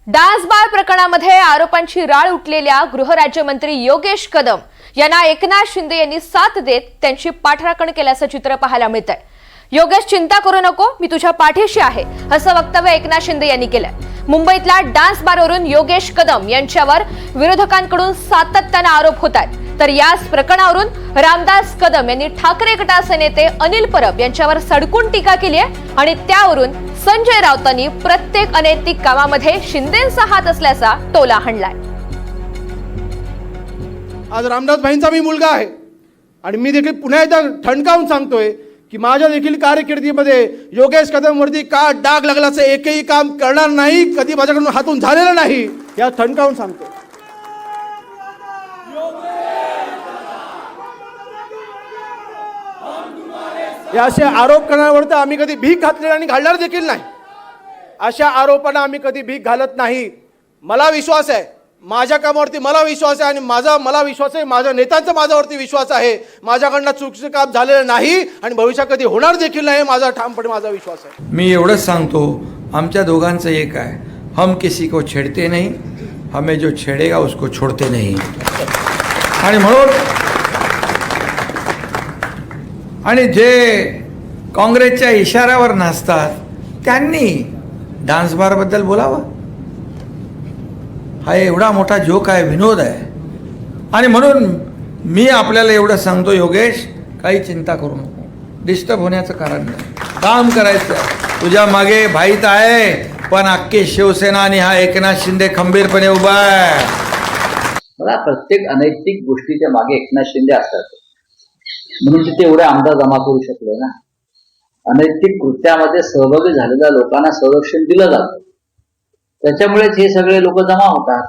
Dance bar प्रकरणामध्ये आरोपांची राळ उठलेल्या गृहराज्यमंत्री योगेश कदम यांना एकनाथ शिंदे यांनी साथ देत त्यांची पाठराखण केल्याचं चित्र पाहायला मिळतंय। योगेश, चिंता करू नको, मी तुझ्या पाठीशी आहे, असं वक्तव्य एकनाथ शिंदे यांनी केलंय। मुंबईतल्या डान्स बारवरून योगेश कदम यांच्यावर विरोधकांकडून सातत्याने आरोप होत आहेत, तर याच प्रकरणावरून रामदास कदम यांनी ठाकरे गटाचे नेते अनिल परब यांच्यावर सडकून टीका केली आहे आणि त्यावरून संजय राऊतांनी प्रत्येक अनैतिक कामामध्ये शिंदेंचा हात असल्याचा टोला हाणलाय। आज रामदास भाईंचा मी मुलगा आहे आणि मी देखील पुन्हा एकदा ठणकावून सांगतोय की माझ्या देखील कारकिर्दीमध्ये योगेश कदमवरती का डाग लागल्याचं एकही काम करणार नाही, कधी माझ्याकडून हातून झालेलं नाही, या ठणकावून सांगतो। या असे आरोप करण्यावर आम्ही कधी भीक घातलेली आणि घालणार देखील नाही। अशा आरोपांना आम्ही कधी भीक घालत नाही। मला विश्वास आहे, माझ्या कामावरती मला विश्वास आहे आणि मला विश्वास आहे, माझ्या नेत्यांचा माझ्यावरती विश्वास आहे। माझ्याकडनं चुकीचं काम झालेलं नाही आणि भविष्यात कधी होणार देखील नाही, माझा ठामपणे माझा विश्वास आहे। मी एवढंच सांगतो, आमच्या दोघांचं एक आहे, हम किसी को छेड़ते नहीं, हमें जो छेड़ेगा उसको छोड़ते नहीं। आणि म्हणून आणि जे काँग्रेसच्या इशाऱ्यावर नाचतात त्यांनी डान्स बारबद्दल बोलावं। हा एवढा मोठा जोक आहे, विनोद आहे। आणि म्हणून मी आपल्याला एवढं सांगतो, योगेश, काही चिंता करू नको, डिस्टर्ब होण्याचं कारण नाही, काम करायचं। तुझ्या मागे भाई तर आहे, पण अख्खी शिवसेना आणि हा एकनाथ शिंदे खंबीरपणे उभा आहे। मला प्रत्येक अनैतिक गोष्टीच्या मागे एकनाथ शिंदे असतात, म्हणून तिथे एवढे आमदार जमा करू शकले ना। अनैतिक कृत्यामध्ये सहभागी झालेल्या लोकांना संरक्षण दिलं जातं, त्याच्यामुळेच हे सगळे लोक जमा होतात।